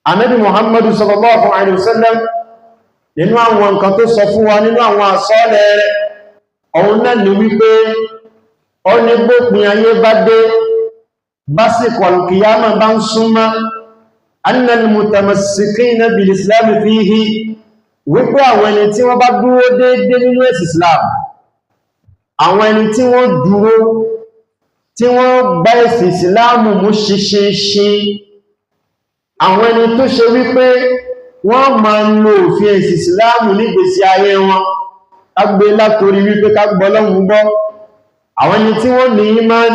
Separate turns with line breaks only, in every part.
Ànábì Muhammadu sallallahu alaihi wasallam nínú àwọn nǹkan tó sọ fún wa nínú àwọn àsọ́ọ̀lẹ̀ rẹ̀ ọ̀hun náà ni wípé ó ní gbópin ayé bá dé básìkò alkiyama bá ń súnmọ́ annal mutamassikina bil islam fihi wípé àwọn ẹni tí wọ́n bá dúró déédé nínú ẹ̀sìn Islam àwọn ẹni tí wọ́n dúró tí wọ́n gbá ẹ̀sìn Islam mú ṣinṣin àwọn ẹni tó ṣe wípé wọ́n máa ń lo òfin ẹ̀sìn Islam nígbésí ayé wọn kágbé látorí wípé kágbọ́ Ọlọ́hun gbọ́ àwọn ẹni tí wọ́n ní ìmán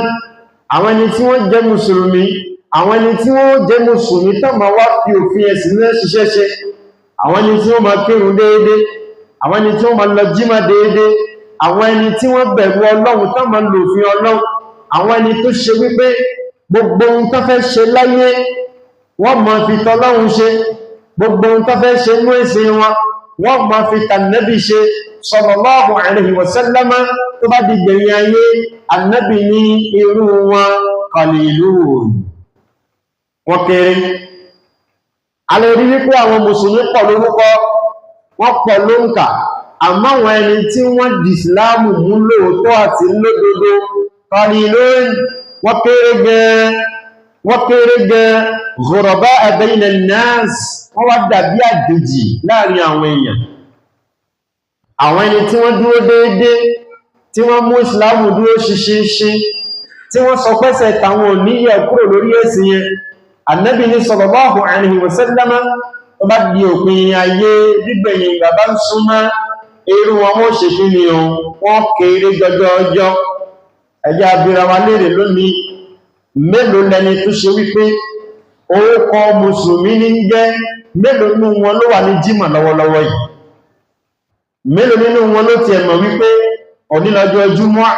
àwọn ẹni tí wọ́n jẹ́ mùsùlùmí àwọn ẹni tí wọ́n jẹ́ mùsùlùmí tán máa wá fi òfin ẹ̀sìn náà ṣiṣẹ́ ṣe àwọn ẹni tí wọ́n máa kírun déédé àwọn ẹni tí wọ́n máa lọ jímọ̀ déédé àwọn ẹni tí wọ́n bẹ̀rù Ọlọ́hun tán máa lò òfin Ọlọ́hun àwọn ẹni tó ṣe wípé gbogbo ohun tó fẹ́ ṣe láyé wọ́n máa fi tọ́lọ́hun ṣe gbogbo ohun tó fẹ́ ṣe inú ẹ̀sìn wọn wọ́n máa fi tànàbí ṣe sallallahu alaihi wasallam tó bá di gbẹ̀yìn ayé ànábì ní irú wọn qalilun wọ́n kéré alẹ́rí wípé àwọn mùsùlùmí pọ̀ lórúkọ wọ́n pọ̀ lóǹkà àmọ́ àwọn ẹni tí wọ́n di ìsìláàmù mú lóòótọ́ àti lódodo qalilun wọ́n kéré gan ghuraba bayna an-nas wọ́n wá dàbí àjòjì láàrin àwọn èèyàn àwọn ẹni tí wọ́n dúró déédé tí wọ́n mú ìsìláàmù dúró ṣinṣin tí wọ́n sọ pẹ́sẹ̀ tàwọn oníyẹ̀ kúrò lórí ẹ̀sìn yẹn Ànábì ní sallallahu alaihi wasallam tó bá di òpin ayé gbígbẹ̀yìn bàbá ń súnmọ́ irú wọn mọ́ ṣe kí ni wọ́n kéré jọjọ ọjọ́ ẹjá abira wa léèrè lónìí mélòó lẹni tó ṣe wípé orúkọ mùsùlùmí ní jẹ́ mélòó nínú wọn ló wà ní jímọ̀ lọ́wọ́lọ́wọ́ yìí mélòó nínú wọn ló ti ẹ̀mọ̀ wípé onílọ́jọ́ Jímọ̀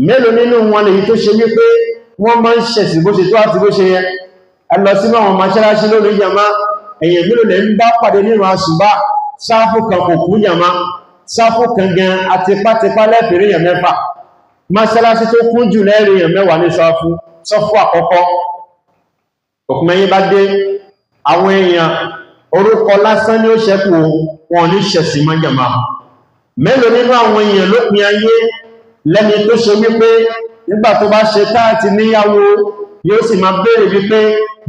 mélòó nínú wọn lèyí tó ṣe wípé wọ́n máa ń ṣẹ̀sì bó ṣe tó àti bó ṣe yẹ ẹlọ sínú àwọn mọ́ṣáláṣí lórí jàmá èyàn mélòó lẹ́ ń bá pàdé nínú àsùbá sáfù kan kò kú jàmá sáfù kan gan àtipátipá lẹ́fẹ̀ẹ́ èyàn mẹ́fà mọ́ṣáláṣí tó kún jù lẹ́rìí èyàn mẹ́wàá ní sọ́fù àkọ́kọ́ òkùnmẹ́yìn bá dé àwọn èèyàn orúkọ lásán ní ó ṣẹ́kù wọn ní ṣẹ̀sì mọ́ jàmá mélòó nínú àwọn èèyàn lópin ayé lẹ́ni tó ṣe wípé nígbà tó bá ṣe táàtì níyàwó yóò sì máa béèrè wípé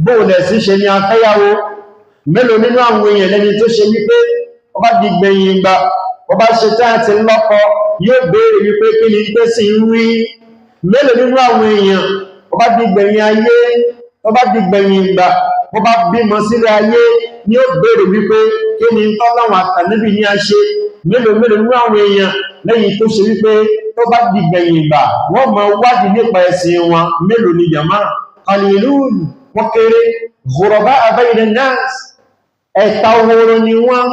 bóòlẹ̀ sí ṣe ní afẹ́yàwó mélòó nínú àwọn èèyàn lẹ́ni tó ṣe wípé ọba di gbẹ̀yìn ìgbà ọba ṣe táàtì lọ́kọ yóò béèrè wípé kí ni pé sí ń rí mélòó nínú àwọn èèyàn ọba di gbẹ̀yìn ayé ọba di gbẹ̀yìn ìgbà ọba bímọ sílẹ̀ ayé ni ó béèrè wípé kí ni tọ́lọ́wọ̀n àtàníbì ní a ṣe mélòó nínú àwọn èèyàn lẹ́yìn tó ṣe wípé tó bá di gbẹ̀yìn ìgbà wọ́n máa wádìí nípa ẹ̀sìn wọn mélòó ni jàmá qalilun wọ́n kéré ghuraba bayna an-nas ẹ̀ta ohoro ni wọ́n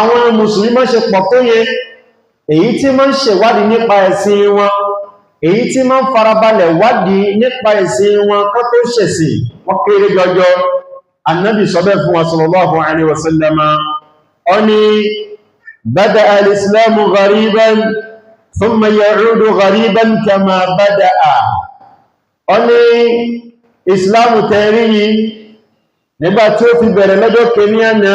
àwọn mùsùlùmí máa ṣe pọ̀ tó yẹ èyí tí máa ń ṣèwádìí nípa ẹ̀sìn wọn èyí tí máa ń farabalẹ̀ wádìí nípa ẹ̀sìn wọn kó tó ṣẹ̀sìn wọ́n kéré jọjọ Ànábì sọ bẹ́ẹ̀ fún wa sallallahu alaihi wasallam ó ní bada al-islamu ghariban thumma ya'udu ghariban kama bada'a ó ní ìsìláàmù tẹ́rí yìí nígbà tí ó fi bẹ̀rẹ̀ lọ́jọ́ kìíní àná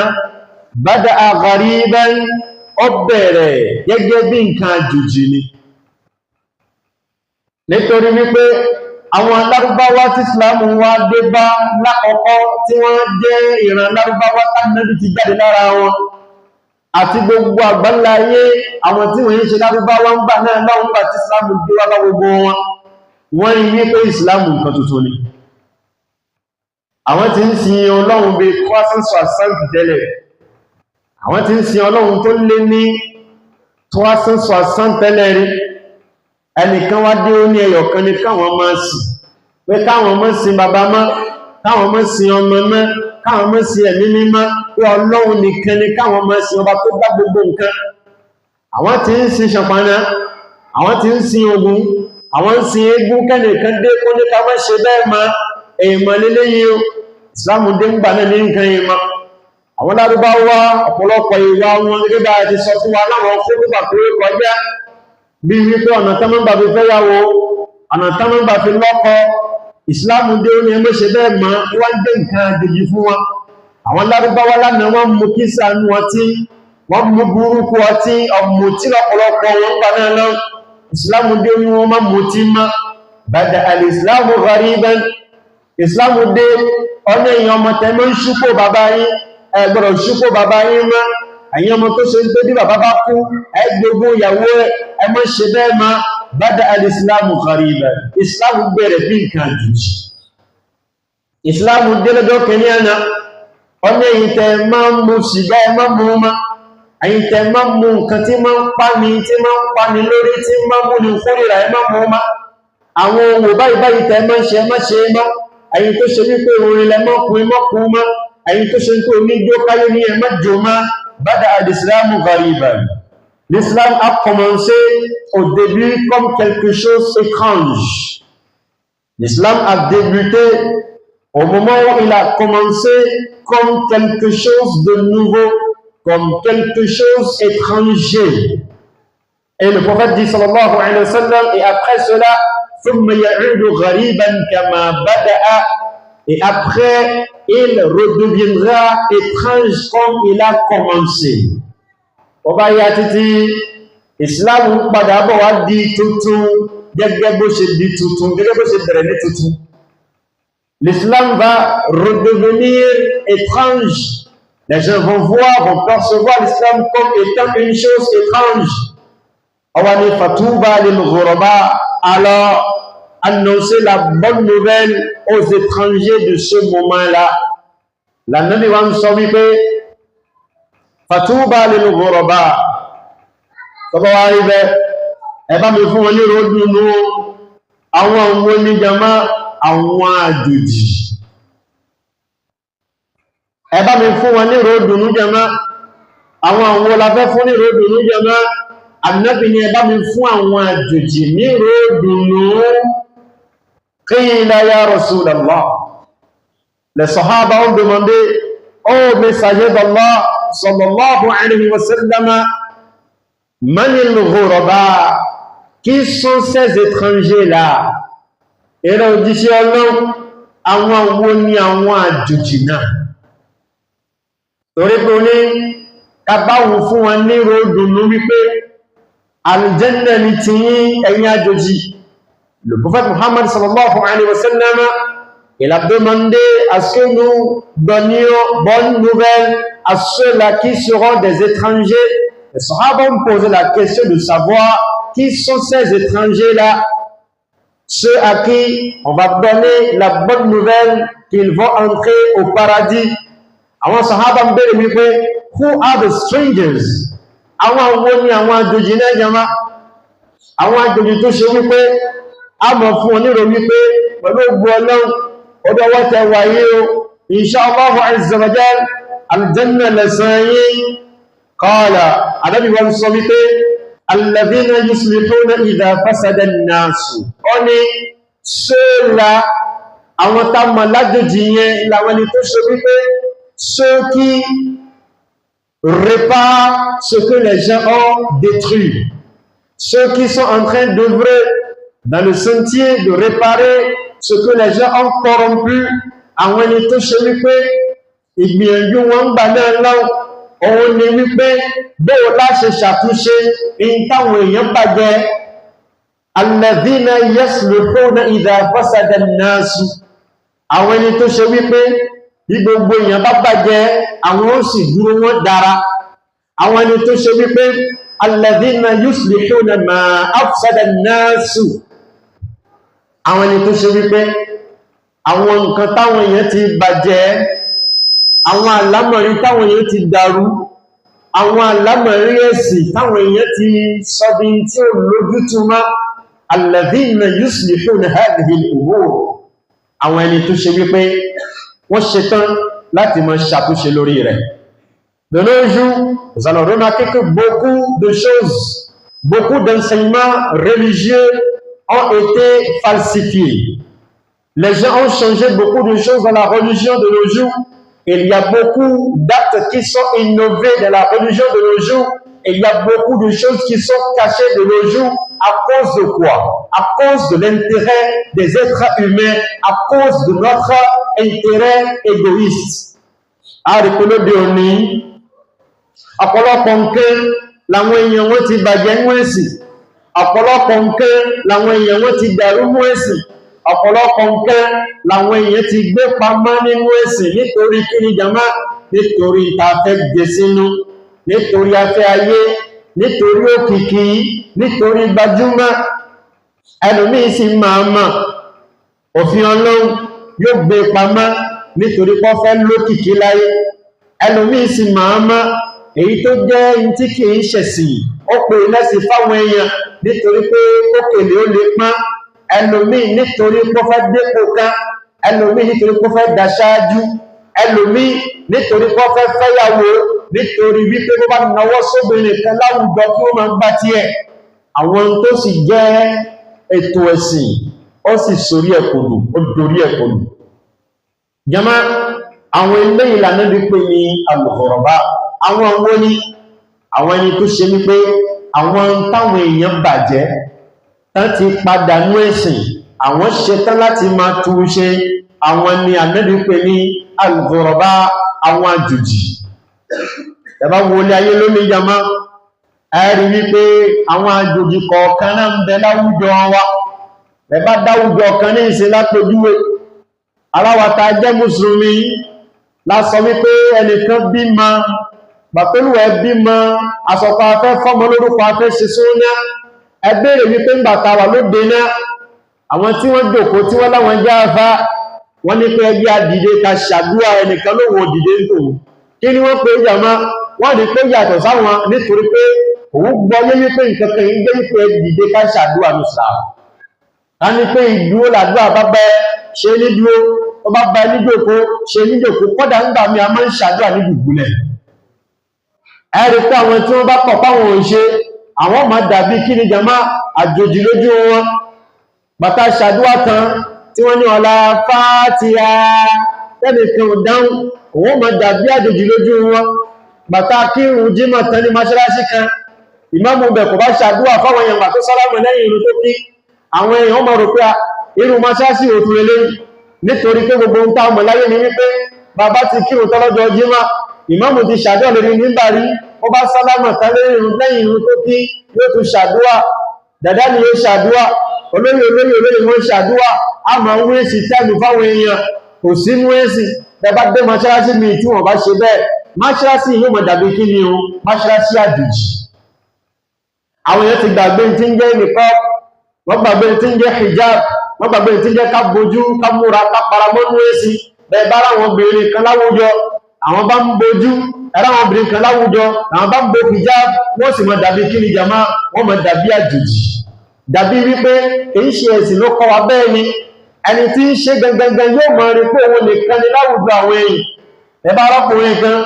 bada'a ghariban ó bẹ̀rẹ̀ gẹ́gẹ́ bí nǹkan àjòjì ni nítorí wípé àwọn Lárúbáwá tí ìsìláàmù wá dé bá lákọ̀ọ́kọ́ tí wọ́n jẹ́ ìran Lárúbáwá tánàbí ti jáde lára wọn àti gbogbo àgbáńlá ayé àwọn tí wọ́n ń ṣe Lárúbáwá ń gbà náà láwọn gbà tí ìsìláàmù dé wá gbogbo wọn wọ́n rí wípé ìsìláàmù nǹkan tuntun ni àwọn tí ń sin Ọlọ́run bí kwásánṣọ́ àsáǹtì tẹ́lẹ̀ àwọn tí ń sin Ọlọ́run tó lé ní kwásánṣọ́ àsáǹtì tẹ́lẹ̀ rí ẹnìkan wá dé ó ní ẹyọ kan ní káwọn máa sìn pé káwọn máa sin bàbá mọ́ káwọn máa sin ọmọ mọ́ káwọn máa sin ẹ̀mí mímọ́ pé Ọlọ́run nìkan ni káwọn máa sin ọba tó dá gbogbo nǹkan àwọn tí ń sin ṣàpánà àwọn tí ń sin Ògún àwọn ń sin eégún kẹ́nìkan dé kó ní ká má ṣe bẹ́ẹ̀ mọ́ èèmọ̀ lélẹ́yìn o Ìsìlámù dé ń gbà náà ní nǹkan èèmọ̀ àwọn Lárúbáwá ọ̀pọ̀lọpọ̀ ìwà wọn gẹ́gẹ́ bá ti sọ fún wa láwọn kó nígbà tó kọjá bí wípé ọ̀nà tán mọ́gbà fi fẹ́yàwó ọ̀nà tán mọ́gbà fi lọ́kọ ìsìláàmù dé ó ní ẹmọ́ ṣe bẹ́ẹ̀ mọ́ wọ́n gbé nǹkan àjèjì fún wọn àwọn lárúbáwá lánàá wọ́n mú kí sànú ọtí wọ́n mú burúkú ọtí ọmọ tí lọ́pọ̀lọpọ̀ wọn gbà náà lọ ìsìláàmù dé ó ní wọ́n má mú tí má bàdà alìsìláàmù ghariban ìsìláàmù dé ọ̀nà èèyàn ọmọ tẹ́mọ́ ń ṣúpò bàbá yín ẹgbọ́dọ̀ ṣúpò bàbá yín mọ́ àyín ọmọ tó ṣe ń tó bí bàbá bá kú ẹgbogbo ìyàwó ẹ má ṣe bẹ́ẹ̀ má bàdà alìsìláàmù ghariban ìsìláàmù bẹ̀rẹ̀ bí nǹkan àjèjì ìsìláàmù dé lọ́jọ́ kìíní àná ọ̀nà èyí tẹ́ máa ń mu sìgá ẹ má mú ma èyí tẹ́ máa ń mu nǹkan tí máa ń pani lórí tí máa ń mú ní kórìíra ẹ má mú ma àwọn ohun báyìí tẹ́ máa ń ṣe ẹ má ṣe má èyí tó ṣe wípé orin lẹ mọ́kùnrin mọ́kùn má èyí tó ṣe wípé oníjó káyé ní ẹ má jò má bada al-islamu ghariban. L'islam a commencé au début comme quelque chose étrange. L'islam a débuté au moment où il a commencé comme quelque chose de nouveau, comme quelque chose étranger. Et le prophète dit sallallahu alayhi wa sallam, et après cela, ثم يعود غريبا كما بدأ, et après il redeviendra étrange comme il a commencé. Ọba ya títí Islam padà bọ̀ wá di tuntun gẹ́gẹ́ bó ṣe di tuntun gẹ́gẹ́ bó ṣe bẹ̀rẹ̀ ní tuntun. L'islam va redevenir étrange. Les gens vont voir, vont percevoir l'islam comme étant une chose étrange. Ọba ni Fatouba lil ghuraba, alors annoncer la bonne nouvelle aux étrangers de ce moment-là. La Nabi wa sọ wípé Fatouba lil ghuraba, tọ́bọ̀ wá rí bẹ́ ẹbá mi fún wọn ní ròdùnú àwọn òun oníjàmá àwọn àjòjì. Ẹbá mi fún wọn ní ròdùnú jàmá àwọn àwọn olafẹ́ fún ní ròdùnú jàmá. Ànábì ni ẹbá mi fún àwọn àjòjì ní ròdùnú. Qila ya Rasulallah, les Sahaba ont demandé, ô messager d'Allah sallallahu alayhi wa sallam, manil ghuraba, qui sont ces étrangers-là? Et là, on dit si àwọn wo ni àwọn àjòjì náà? Torí pé ní kábáwò fún wọn ní ròdùnú wípé aljanna ni tí ẹ̀yin àjòjì. Le prophète Muhammad sallallahu alayhi wa sallam, il a demandé à ce que nous donnions bonne nouvelle à ceux-là qui seront des étrangers. Les Sahaba ont posé la question de savoir qui sont ces étrangers-là, ceux à qui on va donner la bonne nouvelle qu'ils vont entrer au paradis. Àwọn Sahaba ń bèèrè wípé, who are the strangers? Àwọn wo ni àwọn àjòjì náà jama? Àwọn àjòjì tó ṣe wípé a mọ̀ fún onírò wípé pẹ̀lú ògbò Ọlọ́run ọdọ́ wọ́tẹ̀ wáyé o, insha Allahu azza wa jal, aljanna lẹ́san yín. Qala, Ànábì wọn sọ wípé alladhina yuslihuna idha fasada an-nasu. Ó ní ceux-là, àwọn tá mọ̀ lájòjì yẹn làwọn ni tó ṣe wípé ceux qui réparent ce que les gens ont détruit, ceux qui sont en train d'œuvrer dans le sentier de réparer ce que les gens ont corrompu. Àwọn ẹni tó ṣe wípé ìgbìyànjú wọn gbà náà lọ́wọ́ òun ni wípé bóò láṣẹ ṣàtúnṣe in táwọn èèyàn bàjẹ́. Alladhina yaslihuna idha fasada an-nasu, àwọn ẹni tó ṣe wípé bí gbogbo èèyàn bá bàjẹ́ àwọn ó sì dúró wọn dára. Àwọn ẹni tó ṣe wípé alladhina yuslihuna ma afsada an-nasu, àwọn ẹni tó ṣe wípé àwọn nǹkan táwọn èèyàn ti bàjẹ́, àwọn àlámọ̀rí táwọn èèyàn ti dàrú, àwọn àlámọ̀rí ẹ̀sìn táwọn èèyàn ti sọ́dí tí ó lójútùmá. Alladhina yuslihuna hadhihi al-umur, àwọn ẹni tó ṣe wípé wọ́n ṣetán láti máa ṣàtúnṣe lórí rẹ̀. De nos jours, nous allons remarquer que beaucoup de choses, beaucoup d'enseignements religieux ont été falsifiés. Les gens ont changé beaucoup de choses dans la religion de nos jours. Il y a beaucoup d'actes qui sont innovés dans la religion de nos jours Et il y a beaucoup de choses qui sont cachées de nos jours à cause de quoi? À cause de l'intérêt des êtres humains, à cause de notre intérêt égoïste. Àríkóló de òní, ọ̀pọ̀lọpọ̀ nǹkan làwọn èèyàn wọ́n ti bàjẹ́ nínú ẹ̀sìn, ọ̀pọ̀lọpọ̀ nǹkan làwọn èèyàn wọ́n ti dàrú nínú ẹ̀sìn, ọ̀pọ̀lọpọ̀ nǹkan làwọn èèyàn ti gbé pamọ́ nínú ẹ̀sìn nítorí kíni jàmá, nítorí ta fẹ́ gbé sínú, nítorí afẹ́ ayé, nítorí òkìkí, nítorí gbajúmọ̀. Ẹlòmíì sì máa mọ̀ òfin Ọlọ́run yóò gbé pamọ́ nítorí pé ó fẹ́ lókìkí láyé. Ẹlòmíì sì máa mọ̀ èyí tó jẹ́ tí kì í ṣẹ̀sìn ó pè lẹ́sìn fáwọn èèyàn nítorí pé kókèlè ó lè pọ́n. Ẹlòmíì nítorí pé ó fẹ́ dépò kan, ẹlòmíì nítorí pé ó fẹ́ daṣáájú, ẹlòmíì nítorí pé ó fẹ́ fẹ́yàwó, nítorí wípé bó bá náwó sóbìnrin kan láwùjọ kí ó máa gbá tiẹ̀. Àwọn tó sì jẹ́ ètò ẹ̀sìn ó sì sórí ẹ̀kùnù, ó dorí ẹ̀kùnù. Jàmá, àwọn ilé ìlànà bí pé ní al-ghuraba, àwọn owó ní àwọn ẹni tó ṣe wípé àwọn táwọn èèyàn bàjẹ́ tán ti padà nú ẹ̀sìn, àwọn ṣetán láti máa tún ṣe, àwọn ni Ànábì pè ní al-ghuraba, àwọn àjòjì. Ẹ̀bá wọlé ayé lónìí jàmá, ẹ̀rí wípé àwọn àjòjì kọ̀ọ̀kan náà ń bẹ láwùjọ wa. Ẹ̀bá dáwùjọ kan ní ìṣe lápòjúwe, aláwàta jẹ́ mùsùlùmí lásọ wípé ẹnìkan bímọ, bàtólùwẹ̀ bímọ, àsọ̀kọ̀ afẹ́ fọ́mọ lórúkọ afẹ́ ṣe sóyá, ẹgbẹ́rẹ̀ wípé ń bàtà wà lóde náà, àwọn tí wọ́n jòkó tí wọ́n láwọn jẹ́ afá, wọ́n ní pé ẹgbẹ́ àdìde ka ṣàdúrà, ẹnìkan ló wọ́n dìde ń tòun. Kí ni wọ́n pè jàmá? Wọ́n ní pé yàtọ̀ sáwọn nítorí pé òun gbọ́ yé wípé nǹkan kan ń gbé wípé dìde ká ṣàdúrà ní Islam. Ká ní pé ìdúró làdúrà bá bẹ́ ṣe ní dúró, ó bá bá ní jòkó ṣe ní jòkó, kọ́dà ń gbà mí a máa ń ṣàdúrà ní dùbúlẹ̀. Ẹ̀rí pé àwọn tí wọ́n bá kọ̀ páwọn ò ṣe, àwọn máa dàbí kí ni jàmá, àjòjì lójú wọn. Bàtà ṣàdúrà tán tí wọ́n ní ọ̀la Fátíhà tẹ́nìkan ò dáhùn, òun máa dàbí àjòjì lójú wọn. Bàtà kírun jímọ̀ tán ní mọ́ṣáláṣí kan, ìmáàmù bẹ̀ kò bá ṣàdúrà fáwọn èèyàn tó sálámù lẹ́yìn ìrun tó kí, àwọn èèyàn mọ̀ rò pé irú mọ́ṣáláṣí òtún eléyìí, nítorí pé gbogbo ń tá ọmọ láyé ni wípé bàbá ti kírun tọ́lọ́jọ́ jímọ̀, ìmáàmù ti ṣàdúrà lórí nígbàrí, ó bá sálámù tán lẹ́yìn ìrun tó kí yóò tún ṣàdúrà, dàdá ni yóò ṣàdúrà, olóyè wọ́n ṣàdúrà, a máa ń wéṣì tẹ́lù fáwọn èèyàn, kò sínú èsì. Bẹ́bá dé mọ́ṣáláṣí mi tí wọ́n bá ṣe bẹ́ẹ̀, mọ́ṣáláṣí yóò mọ̀ dàbí kí ni o, mọ́ṣáláṣí àjòjì. Àwọn èèyàn ti gbàgbé tí ń jẹ́ nìkọ́, wọ́n gbàgbé tí ń jẹ́ hijab, wọ́n gbàgbé tí ń jẹ́ ká bojú, ká múra, ká paramọ́nú èsì. Bẹ́ẹ̀ bá ráwọn obìnrin kan láwùjọ, àwọn bá ń bojú, ẹ̀ráwọn obìnrin kan láwùjọ, àwọn bá ń bo hijab, wọ́n sì mọ̀ dàbí kí ni jàmá, wọ́n mọ̀ dàbí àjòjì. Dàbí wípé kìí ṣe ẹ̀sìn ló kọ́ wa bẹ́ẹ̀ ni, ẹni tí ń ṣe gangan yóò mọ̀ rí pé òun nìkan ni láwùjọ àwọn èèyàn. Ẹbá rọ́kùnrin kan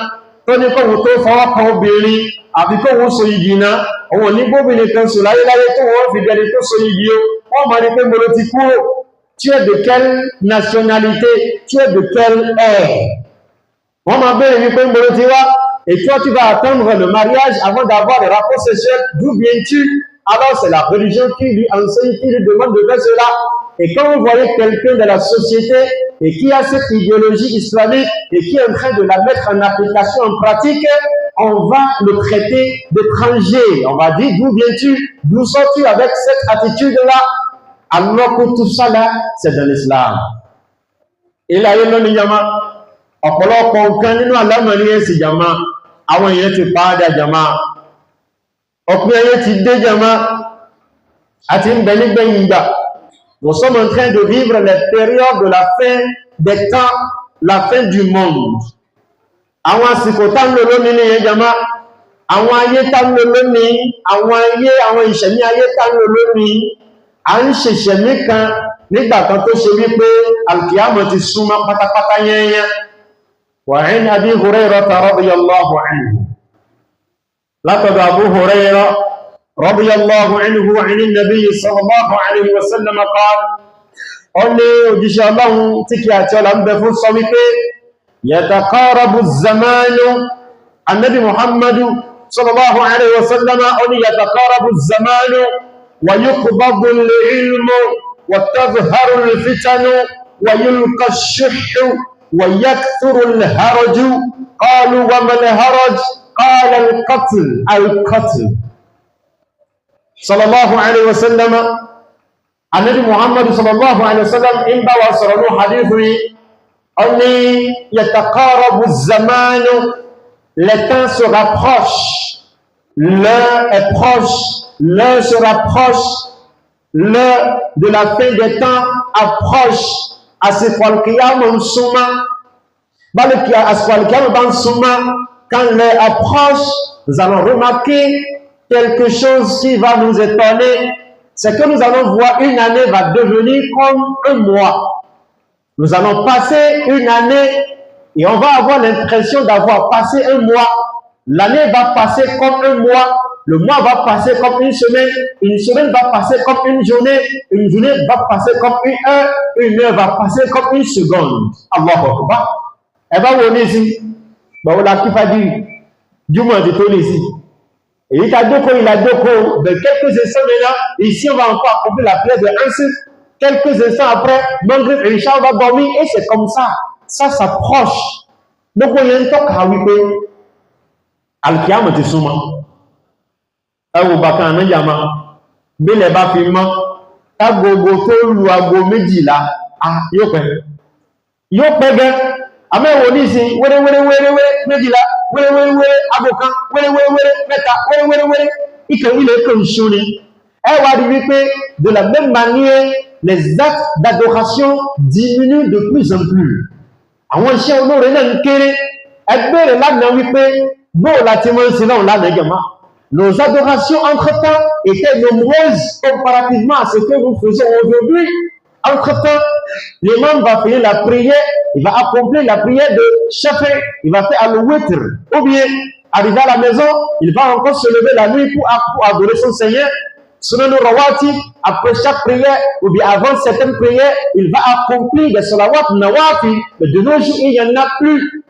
tó ní kóhun tó fọwọ́ kan obìnrin àbí kóhun so igi náà, òun ní gómìnà kan sùn láyéláyé tó wọ́n fi dẹni tó so igi o, wọ́n mọ̀ rí pé mo ló ti kúrò. Tu es de quelle nationalité? Tu es de quelle ère? Wọ́n máa bèèrè wípé mo ló ti wá. Et toi tu vas attendre le mariage avant d'avoir des rapports sexuels, d'où viens-tu? Alors c'est la religion qui lui enseigne, qui lui demande de faire cela. Et quand vous voyez quelqu'un de la société et qui a cette idéologie islamique et qui est en train de la mettre en application, en pratique, on va le traiter d'étranger. On va dire, d'où viens-tu? D'où sors-tu avec cette attitude-là? Alors que tout ça là, c'est dans l'islam. Et là, il y a un jama. Ọ̀pọ̀lọpọ̀ nǹkan nínú àlámọ̀rí ẹ̀sìn jama, àwọn èèyàn ti pàádà jama. Ọ̀pọ̀ ayé ti dé jama, àti ń bẹ nígbẹ̀yìn ìgbà. Nous sommes en train de vivre les périodes de la fin des temps, la fin du monde. Àwọn àsìkò tá ń lò lónìí ní ẹjàmá, àwọn ayé tá ń lò lónìí, àwọn ìṣẹ̀mí ayé tá ń lò lónìí, a ń ṣẹ̀ṣẹ̀mí kan nígbà kan tó ṣe wípé alkiyama ti súnmọ́ pátápátá yẹnyẹn. Wa 'an Abi Hurayrata radiyallahu anhu. Látọ̀dọ̀ Abu Hurayrah radiyallahu anhu 'an an-nabiy sallallahu alayhi wa sallam qala, ó ní òjíṣẹ́ Ọlọ́run tí kí àti ọlá ń bẹ fún sọ wípé yataqarabu az-zamanu, Annabi Muhammadu sallallahu alayhi wa sallam ó ní yataqarabu az-zamanu wa yuqbadu al-ilmu wa tadhharu al-fitanu wa yulqa ash-shuhhu wa yakthuru al-haraju qalu wa ma al-haraj qala al-qatl sallallahu alayhi wa sallam. Ànábì Muhammad sallallahu alayhi wa sallam ń bá wa sọ̀rọ̀ ní hadithu yìí ó ní yataqarabu az-zamanu, le temps se rapproche, l'heure est proche, l'heure se rapproche, l'heure de la fin des temps approche. Àsìkò al-qiyamah ń súnmọ́, àsìkò al-qiyamah bá ń súnmọ́, quand l'heure approche, nous allons remarquer quelque chose qui va nous étonner, c'est que nous allons voir une année va devenir comme un mois. Nous allons passer une année et on va avoir l'impression d'avoir passé un mois. L'année va passer comme un mois, le mois va passer comme une semaine va passer comme une journée va passer comme une heure va passer comme une seconde. Allahu Akbar. Et bien, on est ici. On a qui va dire, du moins, de tout ici. Et il a doko, de quelques instants maintenant, ici on va encore accomplir la prière de Ansir. Quelques instants après, Maghrib et Isha va dormir et c'est comme ça. Ça s'approche. Donc on y a un temps à wípé Al-Qiyamah ti súnmọ́. Ẹwù bàkà àná yàmá, bílẹ̀ bá fi mọ́, tágogo tó lu ago méjìlá, yóò pẹ́ gẹ́. Àmẹ́wò ní sí wẹ́rẹ́wẹ́rẹ́wẹ́rẹ́ méjìlá, wẹ́rẹ́wẹ́rẹ́wẹ́rẹ́ agokan, wẹ́rẹ́wẹ́rẹ́wẹ́rẹ́ mẹ́ta, wẹ́rẹ́wẹ́rẹ́wẹ́rẹ́ ìkẹ̀wílẹ̀ kan ṣúni. Ẹ wá rí wípé de la même manière, les actes d'adoration diminuent de plus en plus. Àwọn iṣẹ́ olóore náà ń kéré. Ẹgbẹ́ rẹ̀ lánàá wípé bóò láti mọ́ sí náà lánàá jẹ̀má. Nos adorations entre-temps étaient nombreuses comparativement à ce que nous faisons aujourd'hui. Entre-temps, l'imam va finir la prière, il va accomplir la prière de Shafi, il va faire al-witr. Ou bien, arrivé à la maison, il va encore se lever la nuit pour adorer son Seigneur. Selon le rawatib, après chaque prière, ou bien avant certaines prières, il va accomplir des salawat nawafi. Mais de nos jours, il n'y en a plus.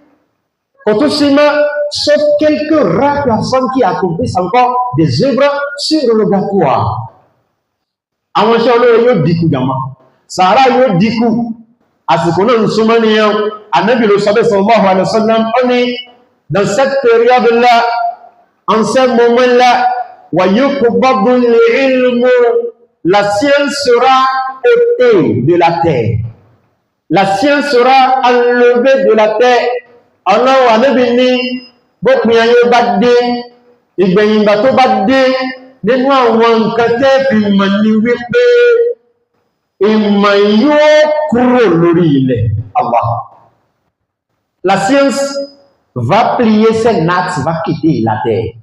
Sauf quelques rares personnes qui accomplissent encore des œuvres surrogatoires. Àwọn iṣẹ́ olóore yóò dínkù jàmá. Sàárà yóò dínkù. Àsìkò náà ń súnmọ́ nìyẹn. Ànábì ló sọ bẹ́ẹ̀ sallallahu alayhi wa sallam, ó ní dans cette période-là, en ce moment-là, wa yuqbadu al-ilmu, la science sera ôtée de la terre. La science sera enlevée de la terre. Ọlọ́run Ànábì ní bópin ayé bá dé, ìgbẹ̀yìn ìgbà tó bá dé, nínú àwọn nǹkan tẹ́ fi mọ̀ ní wípé ìmọ̀ yóò kúrò lórí ilẹ̀. Allah. La science va plier ses nattes, va quitter la terre.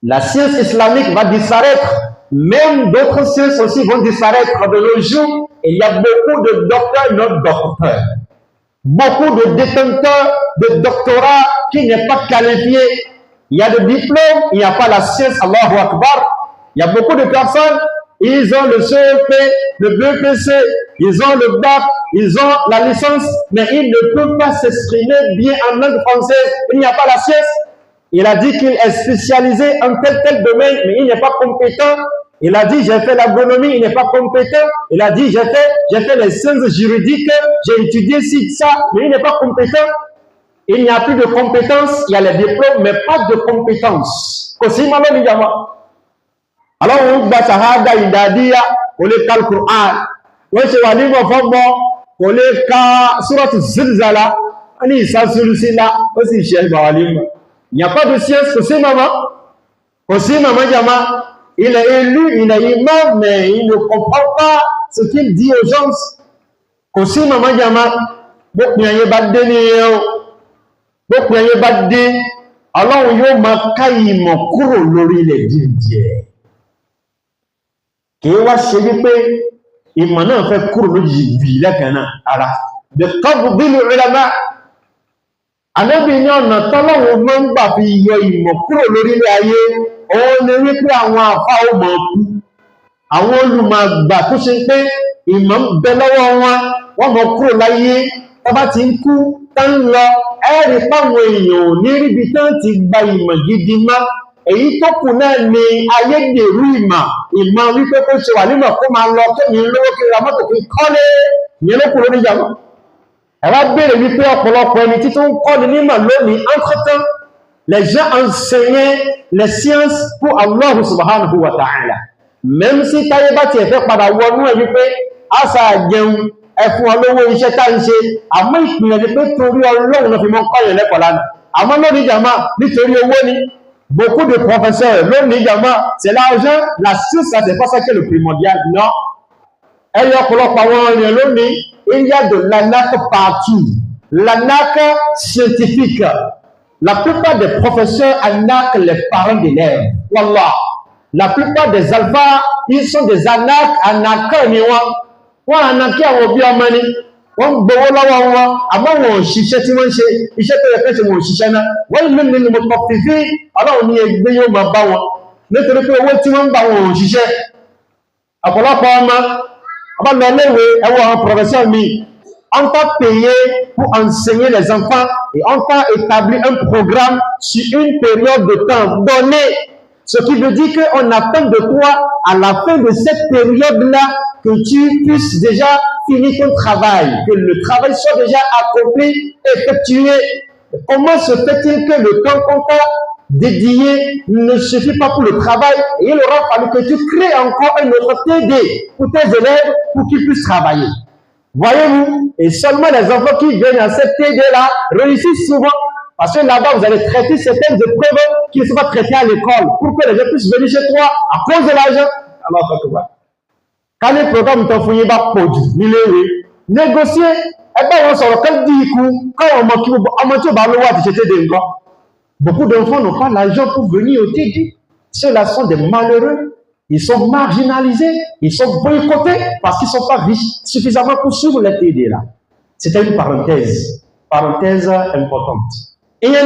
La science islamique va disparaître. Même d'autres sciences aussi vont disparaître de nos jours. Et il y a beaucoup de docteurs, non docteurs. Beaucoup de détenteurs de doctorats qui n'est pas qualifié. Il y a des diplômes, il n'y a pas la science. Allahu Akbar. Il y a beaucoup de personnes, ils ont le CEP, le BPC, ils ont le bac, ils ont la licence, mais ils ne peuvent pas s'exprimer bien en langue française. Il n'y a pas la science. Il a dit qu'il est spécialisé en tel domaine, mais il n'est pas compétent. Il a dit j'ai fait l'agronomie, il n'est pas compétent. Il a dit j'ai fait les sciences juridiques, j'ai étudié ci, ça, mais il n'est pas compétent. Il n'y a plus de compétences, il y a les diplômes, mais pas de compétences. Alors on gba shahada ìdádíyà, kò lè ka al-Qur'an, wọ́n ṣe wà nímọ̀ fọ́mọ́, kò lè ka suratu Zilzala, wọ́n ní ìsásúrúsílá, ó sì ṣe ìgbà wà nímọ̀. Il n'y a pas de science, kò sí maman jama. Il est élu, il est imam, mais il ne comprend pas ce qu'il dit aux gens. Kò sí maman jama, bókun ayé bá dé ní ẹ̀họ́, bókun ayé bá dé, Ọlọ́run yóò máa ká ìmọ̀ kúrò lórí ilẹ̀ díẹ̀. Kìí wá ṣe wípé ìmọ̀ náà fẹ́ kúrò lójijì bí lẹ́kàn náà ara. The qabdil ulama. Ànábì ní ọ̀nà tọ́lọ́run máa ń gbà fi yọ ìmọ̀ kúrò lórí ilẹ̀ ayé, òun ni wípé àwọn àfá ó mọ̀ kú. Àwọn olùmọ̀gbà tó ṣe pé ìmọ̀ ń bẹ lọ́wọ́ wọn, wọ́n mọ̀ kúrò láyé, wọ́n bá ti ń kú, tán lọ, ẹ̀rí páwọn èèyàn ò ní ríbi tán ti gba ìmọ̀ gidi má. èyí tó kù náà ni ayédèrú ìmọ̀ wípé kó ṣe wà nímọ̀ kó máa lọ kémi lówó kí ra mọ́tò kí kọ́lé ìyẹn ló kù lórí ìjàmá. ẹ wá béèrè wípé ọ̀pọ̀lọpọ̀ ẹni tí tó ń kọ́ni nímọ̀ lónìí entre-temps les gens enseignaient les sciences pour Allah subhanahu wa ta'ala. Même si táyé bá tiẹ̀ fẹ́ padà wọnú ẹ̀ wípé àṣà àjẹun ẹ̀fún olówó iṣẹ́ tá ń ṣe àmọ́ ìpìlẹ̀ ni pé torí Ọlọ́run ló fi mọ́ kọ́yìn lẹ́kọ̀ọ́ lánàá. Àmọ́ lónìí jàmá nítorí owó ni beaucoup de professeurs lónìí jàmá c'est l'argent, la science, ça c'est pas ça qui est le primordial, non. Ẹyọ ọ̀pọ̀lọpọ̀ àwọn ènìyàn lónìí, il y a de l'anac partout, l'anac scientifique. La plupart des professeurs arnaquent les parents d'élèves. Wallah. La plupart des alphas, ils sont des arnaqueurs. Wọ́n arnaqué àwọn òbí ọmọ ni. Wọ́n gbowó lọ́wọ́ wọn. Àmọ́ wọn ò ṣiṣẹ́ tí wọ́n ń ṣe. Iṣẹ́ tó yẹ kẹ́ ṣe wọn ò ṣiṣẹ́ náà. Wọ́n ìlú nínú mo tọ́ fífi Ọlọ́run ní ẹgbẹ́ yóò máa bá wọn. Nítorí pé owó tí wọ́n ń bá wọn ò ṣiṣẹ́. Ọ̀pọ̀lọpọ̀ ọmọ lọ léwe ẹwọ́ àwọn professeurs mi. On t'a payé pour enseigner les enfants et on t'a établi un programme sur une période de temps donnée. Ce qui veut dire qu'on attend de toi, à la fin de cette période-là, que tu puisses déjà finir ton travail, que le travail soit déjà accompli, effectué. Comment se fait-il que le temps qu'on t'a dédié ne suffit pas pour le travail et il aura fallu que tu crées encore un autre TD pour tes élèves pour qu'ils puissent travailler? Voyez-vous, et seulement les enfants qui viennent à cette TD-là réussissent souvent, parce que là-bas, vous allez traiter certaines épreuves qui ne sont pas traitées à l'école, pour que les gens puissent venir chez toi à cause de l'argent. Alors, quand les programmes t'ont fourni, négocier, et bien on sort quel dit quand on manque de beaucoup d'enfants n'ont pas l'argent pour venir au TD. Ceux-là sont des malheureux. Ils sont marginalisés, ils sont boycottés parce qu'ils ne sont pas riches suffisamment pour suivre les TD là. C'était une parenthèse importante. Et il y a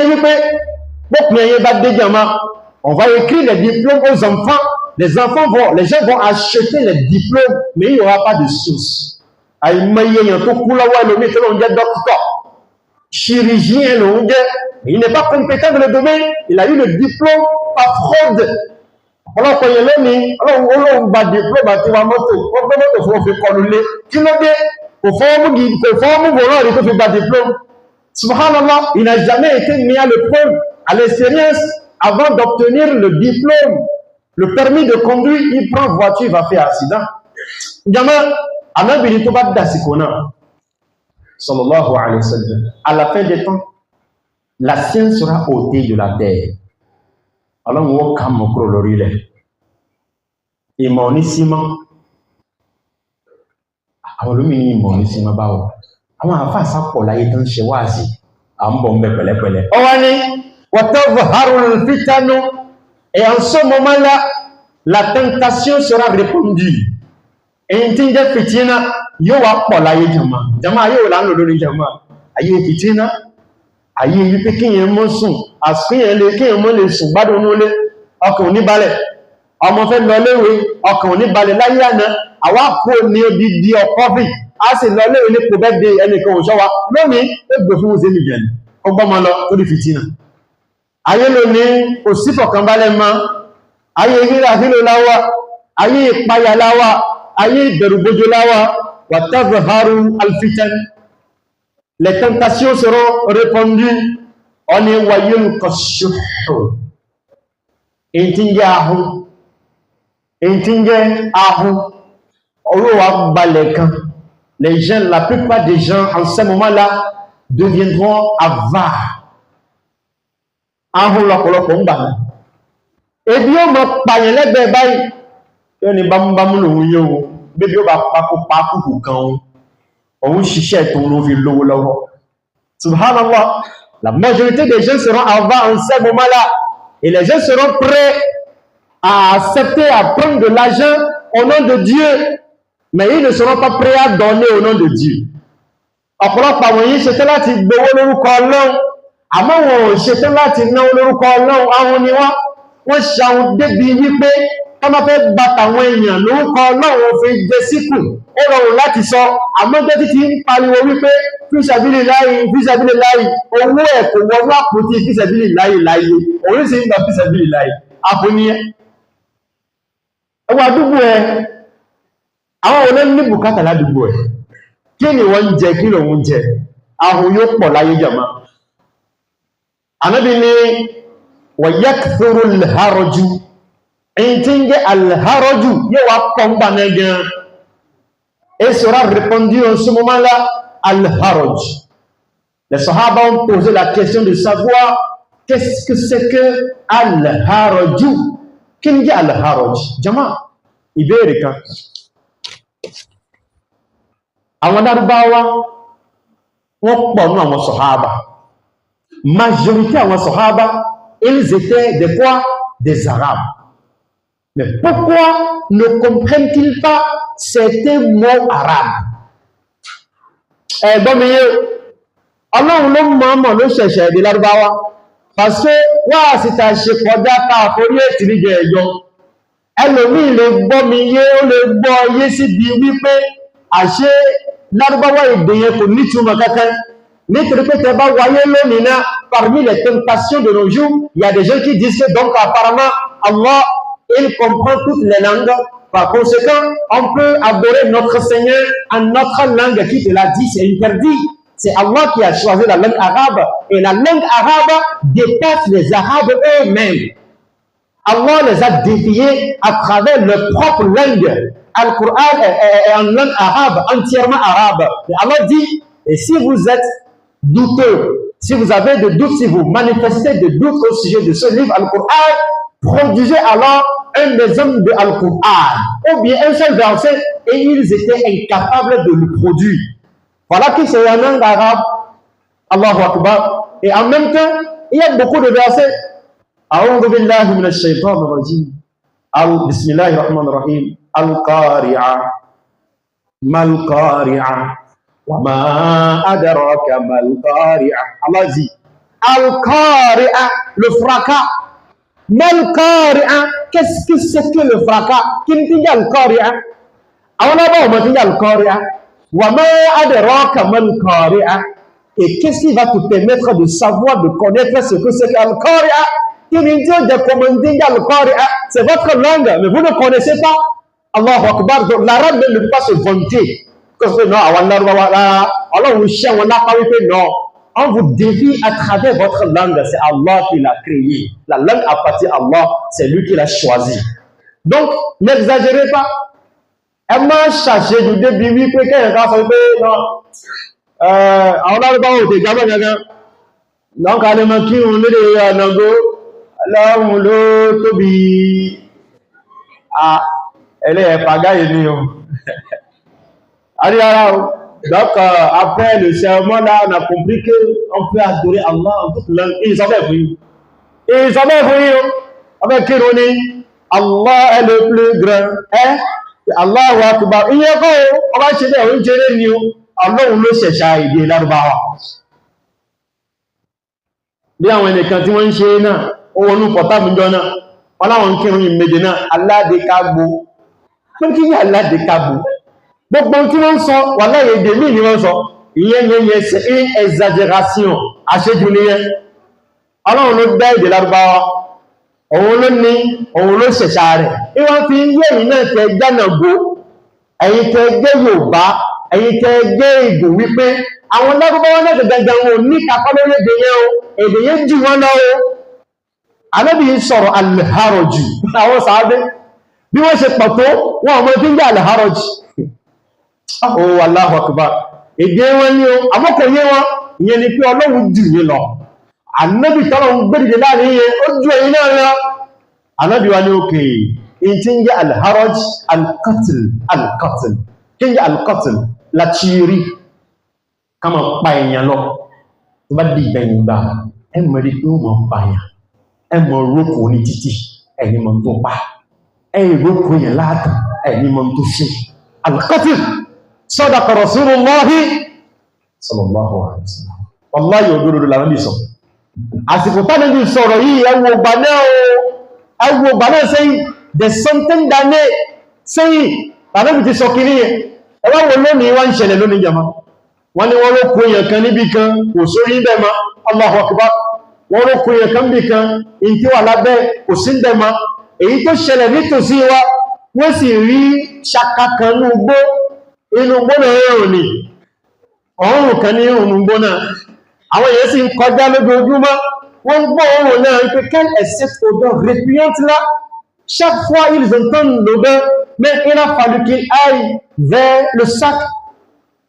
on va écrire les diplômes aux enfants. Les gens vont acheter les diplômes, mais il n'y aura pas de source. Chirurgien, il n'est pas compétent dans le domaine, il a eu le diplôme par fraude. Alors quand il est là, on va diplôme à tirer moto, on va faire coller. Tu l'as dit, au fond, il faut faire diplôme. Subhanallah, il n'a jamais été mis à l'épreuve, à l'expérience, avant d'obtenir le diplôme, le permis de conduire. Il prend voiture, il va faire accident. Gamin, Anna Bilitoba Dasikona, sallallahu alayhi wa sallam, à la fin des temps, la science sera ôtée de la terre. Alors, on va comme l'orile. Et mon ciment. Alors, le mini mon ciment bao. Alors, à face à pour la étang chez Wazi. En bombe pelé. Oani, watavharul fitano. Et en ce moment-là, la tentation sera répandue. Et une tinge fitina, yo wa pour la yéjama. Jama yo l'anno de jama. Aye fitina. Aye yi pe kiyen mo sun askiyen le kiyen mo le sun gbadun nu le ọkàn ní balẹ̀ ọmọ fẹ́ lọ léwe ọkàn ní balẹ̀ láyé àná àwa kò ní odidi ọkọfì a sì lọ léwe ní kò bẹ́ẹ̀ de ẹnìkan òṣọ́ wa lónìí ó gbé fún òsèmì jẹ̀ ó gbọ́mọ lọ tó di fìtínà ayé lónìí kò sí fọ̀kànbalẹ̀ mọ́ ayé rírà sílò láwá ayé ìpayà láwá ayé ìbẹ̀rùbojo láwá watazharu alfitan. Les tentations seront répandues. On est wayul koshuhu. Intinge ahu. Orowa balekan. Les gens, la plupart des gens en ce moment-là deviendront avares. Ahu lopolopo ngba. Ebi o mo payan legbe bayi. Yo ni bamubamu lohun yo. Bebi o ba paku kan. On chichette, on vit l'eau là-haut. Subhanallah, la majorité des gens seront avares en ce moment-là. Et les gens seront prêts à accepter, à prendre de l'argent au nom de Dieu. Mais ils ne seront pas prêts à donner au nom de Dieu. Ọ̀pọ̀lọpọ̀ àwọn yìí ṣetán láti gbowó lórúkọ Ọlọ́run. Àmọ́ wọn ò ṣetán láti náwó lórúkọ Ọlọ́run. Àwọn ni wọ́n ṣàwọn débi wípé wọ́n máa fẹ́ gba tàwọn èèyàn lórúkọ Ọlọ́run fi jẹ síkù. Ó rọrùn láti sọ, àmọ́ jẹ́ títí ń pariwo wípé fíṣàbílìláì, owó ẹ̀ kò wọnú àpótí fíṣàbílìláì láyé, òun sì ń gba fíṣàbílìláì. àfúnníyẹ ẹwà àdúgbò ẹ àwọn olè ní bùkátà ládùúgbò ẹ kí ni wọ́n jẹ kí lòun jẹ ahun yóò pọ̀ láyé jàmá Ànábì ní wa yakthuru al-haraju èyí tí ń jẹ́ al-haraju yóò wá pọ̀ ń gbà nẹ́gàn et sera répondu en ce moment-là al-haraj. Les Sahaba ont posé la question de savoir qu'est-ce que c'est que al-haraju. Kí ni jẹ́ al-haraj jama ìbéèrè kan àwọn Lárúbáwá wọ́n pọ̀ ní àwọn Sahaba majorité àwọn Sahaba ils étaient des quoi? Des Arabes. Mais pourquoi ne comprennent-ils pas certains mots arabes? Bon, mais Allah ló mọ̀ ló ṣẹ̀ṣẹ̀ èdè Lárúbáwá parce que wá síta ṣe kọjá ká àforí ètì ní jẹ ẹjọ́ ẹlòmí lè gbọ́ mi yé ó lè gbọ́ yé sí bí wípé àṣẹ Lárúbáwá èdè yẹn kò nítumọ̀ kankan nítorí pé tẹ́ bá wáyé lónìí náà parmi les tentations de nos jours il y a des gens qui disent que donc apparemment Allah il comprend toutes les langues. Par conséquent, on peut adorer notre Seigneur en notre langue qui te l'a dit, c'est interdit. C'est Allah qui a choisi la langue arabe. Et la langue arabe dépasse les Arabes eux-mêmes. Allah les a défiés à travers leur propre langue. Al-Qur'an est en langue arabe, entièrement arabe. Et Allah dit, et si vous êtes douteux, si vous avez des doutes, si vous manifestez des doutes au sujet de ce livre, Al-Qur'an, produisez alors un exemple de Al-Qur'an, ou bien un seul verset, et ils étaient incapables de le produire. Voilà qui c'est un langue arabe. Allahu Akbar. Et en même temps, il y a beaucoup de versets. A'udhu billahi minash shaitanir rajim. Bismillahir rahmanir rahim. Al-Qari'a. Mal Qari'a. Wa ma adraka mal Qari'a. Allah dit Al-Qari'a, le fracas. Mal Qari'a, qu'est-ce que c'est que le fracas? Qui dit Al-Qari'a? On a beau dire Al-Qari'a. Wa ma adraka mal Qari'a. Et qu'est-ce qui va te permettre de savoir, de connaître ce que c'est qu'Al-Qari'a? Qui dit de commander Al-Qari'a? C'est votre langue, mais vous ne connaissez pas. Allahu Akbar. Donc l'arabe ne peut pas se vanter. Parce que non, Allah vous chien, on n'a pas eu non. On vous défie à travers votre langue. C'est Allah qui l'a créé. La langue appartient à Allah. C'est lui qui l'a choisi. Donc, n'exagérez pas. Elle m'a cherché du début, oui, que quelqu'un a fait non. On a le bon de gamin. Donc, à l'époque, on est de Nago. Là, on le tobi. Ah, elle est pagaille. Allez, alors. Donc, après le serment, là, on a compris qu'on peut adorer Allah en toute langue. Et ils avaient vu. Ils avaient vu. Avec qui on est? Allah est le plus grand. Hein? Allah wa Akbar. Il y a quoi? On va chercher un Jérémie. Allah, on le cherche à aider l'Arbaha. Bien, on est quand on est chez nous, on nous porte à Mundona. Voilà, on est maintenant. Allah de Kabou. Qu'est-ce qu'il y a Allah de Kabou? Donc, bon, tout le monde sent, voilà, il y a des millions de c'est une exagération. Assez journée. Alors, on le bail de l'Arbaha. On le nie, on le cherche. Et on finit, il y a une Ganago, et il y a une Yoba, et il y a une Wipé. Àwọn Lárúbáwá náà gẹ́gẹ́ wọn ní kápálọ́ lédè yẹn o, èdè yẹn jù wọn lọ o. Ànábì sọ̀rọ̀ al-haraju. Àwọn sàábé, bí wọ́n ṣe pọ̀ tó, wọn ọmọ tí ń jẹ́ al-haraju. Oh, Allahu Akbar. Èdè wọn ni o, àmọ́kọ̀ yé wọn, ìyẹn ni pé Ọlọ́run jù yín lọ. Ànábì tọ́lọ́run gbẹ́dìdì láàrin yẹn, ó ju ẹ̀yin náà lọ. Ànábì wa ní òkè, ìyẹn tí ń jẹ́ al-haraj, al-qatl, al-qatl. Kí ń jẹ́ al-qatl? La tuerie. Kama pa èèyàn lọ tó bá di ìgbẹ̀yìn gbà ẹ mọ̀ rí pé ó mọ̀ pa èèyàn ẹ mọ̀ rókò ní títì ẹni mọ̀ tó pa ẹ rókò yẹn láàtàn ẹni mọ̀ tó ṣe al-qatl sadaqa Rasulullahi sallallahu alaihi wasallam wallahi òdodo làwọn bí sọ àsìkò tánà bí sọ̀rọ̀ yìí ẹ wo gbà náà sẹ́yìn des centaines d'années sẹ́yìn tàbí bí ti sọ kiri yẹn ẹ wá wo lónìí wá ń ṣẹlẹ̀ lónìí jama wọ́n ní wọ́n ló kó èèyàn kan níbi kan kò sórí ibẹ̀ ma Allahu Akbar wọ́n ló kó yẹ kan bí kan in tí wà lábẹ́ kò sí ń dẹ̀mọ́ èyí tó ṣẹlẹ̀ nítòsí wa wọ́n sì rí ṣaka kan ní ugbó inú ugbó náà rọrùn ní ọ̀rùn kan ní inú ugbó náà àwọn èèyàn sì ń kọjá lójoojúmọ́ wọ́n gbọ́ ọ̀rùn náà ń pé quelle est cette odeur répugnante là chaque fois ils entendent l'odeur mais il a fallu qu'ils aillent vers le sac